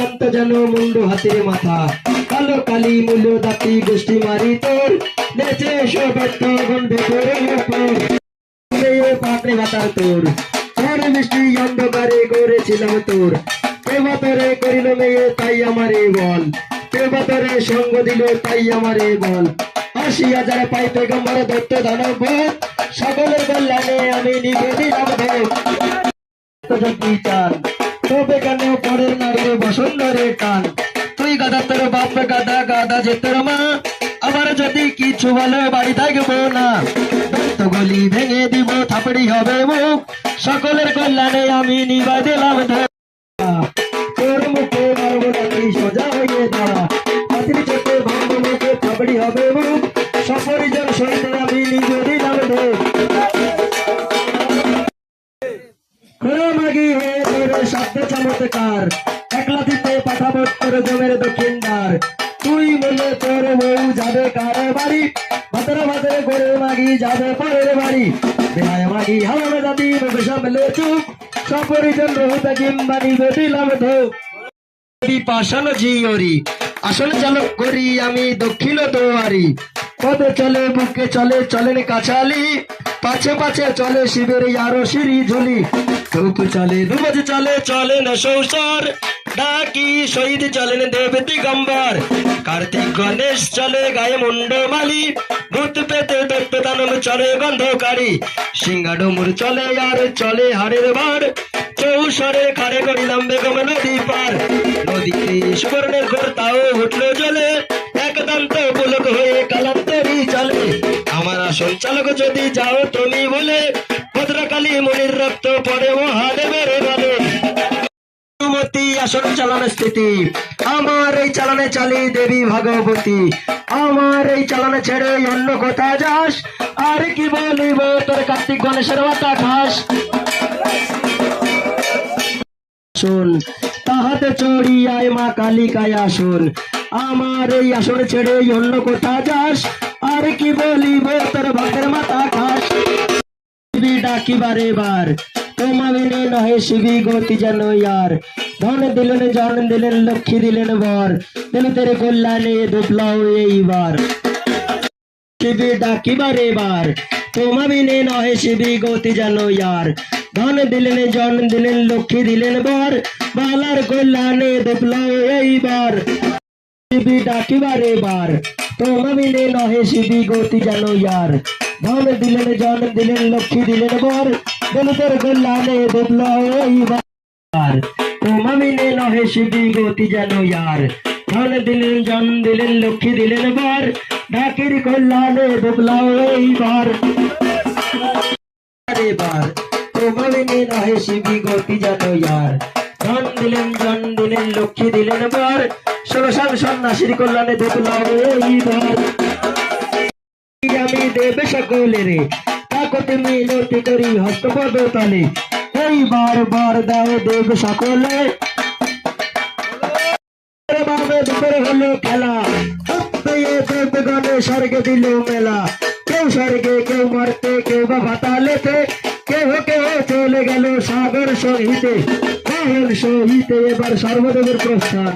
দান্ত যেন মুন্ডু হাতের মাথা কালো কালি মূল্য দাঁতি গোষ্ঠী মারি তোর নেচে সবেত্য গন্ধে তোর পাত্রে ভাতার তোর তোর মিষ্টি অন্ধকারে গড়েছিলাম তোর প্রভাতরে করিল মেয়ে তাই আমারে বল প্রভাতরে সঙ্গ দিল তাই আমারে বল ৮০,০০০ পাইতে গম্বর দত্ত দানব সকলের কল্যাণে আমি নিবেদিলাম চান তবে কেন পরের নারীর বসন্তরে টান তুই গাদা তোর বাপ গাদা গাদা যে তোর মা আবার যদি কিছু বলো বাড়ি থাকবো না গলি ভেঙে দিব থাপড়ি হবে মুখ সকলের কল্যাণে আমি নিবা দিলাম তোর মুখে মারবো নাকি সোজা হয়ে দাঁড়া হাতির চোখে ভাঙবো মুখে থাপড়ি হবে মুখ সপরিজন সহিত আমি নিবে দিলাম মাগি হয়ে তোর শব্দ চমৎকার একলা দিতে পাঠাবো তোর জমের দক্ষিণদার তুই বলে তোর বউ যাবে কার বাড়ি ভাতরে ভাতরে করে মাগি যাবে পরের বাড়ি বেহায় মাগি হাওয়া দাদি সামলে চুপ সপরিজন রহুতে কিংবা নিবে দিলাম পাশান জিওরি আসলে চালক করি আমি দক্ষিণ দুয়ারি পদে চলে বুকে চলে চলেন কাছালি পাছে পাছে চলে শিবের আরো সিঁড়ি ঝুলি ধূপ চলে ধুমজ চলে চলেন সংসার ডাকি শহীদ চলেন দেব দিগম্বর কার্তিক গণেশ চলে গায়ে মুন্ড মালি ভূত পেতে দত্ত দানব চলে গন্ধকারী সিংহা ডমুর চলে আর চলে হাড়ের বার চৌসরে খাড়ে করিলাম বেগম নদী পার নদীতে সুবর্ণের ঘর তাও উঠলো চলে একদন্ত পুলক হয়ে কালান্তরি চলে আমার আসন চালক যদি যাও তুমি বলে ভদ্রকালী মনির রক্ত পড়ে মহাদেবের বলে আসন চালানো স্থিতি আমার এই চালানে চালি দেবী ভগবতী আমার এই চালানে ছেড়ে অন্য কোথা যাস আর কি বলিব তোর কার্তিক গণেশের মাথা খাস শোন তাহাতে চড়িয়ায় মা কালিকায় আসন আমার এই আসন ছেড়ে অন্য কোথা যাস আর কি বলিব তোর ভক্তের মাথা খাস ডাকিবারে বার তোমাবিনে নহে শিবি গতি যেন ইয়ার ধন দিলেন জন দিলেন লক্ষ্মী দিলেন বর দিল তেরে কল্যাণে দুপলাও এইবার শিবি ডাকিবারে বার তোমাবিনে নহে শিবি গতি যেন ইয়ার ধন দিলেন জন দিলেন লক্ষ্মী দিলেন বর বালার কল্যাণে দুপলাও এইবার শিবি ডাকিবারে বার তোমাবিনে নহে শিবি গতি যেন ইয়ার ধন দিলেন জন দিলেন লক্ষ্মী দিলেন বর দিলের কল্যাণে দুপলাও এইবার তোমাবিনে নহে শিবি গতি যেন ইয়ার ধন দিলেন জন দিলেন লক্ষ্মী দিলেন বর ঢাকির কল্যাণে দুপলাও এইবার এবার তোমাবিনে নহে শিবি গতি যেন ইয়ার ধন দিলেন জন দিলেন লক্ষ্মী দিলেন বর ষোড়শাং সন্ন্যাসীর কল্যাণে দুপলাও এইবার আমি দেবে সকলের কাকতে মিনতি করি হস্তপদ তলে এইবার বার দাও দেব সকলে দুপুরে হলো খেলা গণে স্বর্গে দিল মেলা কেউ স্বর্গে কেউ মরতে কেউ বা পাতালেতে কেউ কেউ চলে গেল সাগর সহিতে সহিতে এবার সর্বদেবের প্রস্থান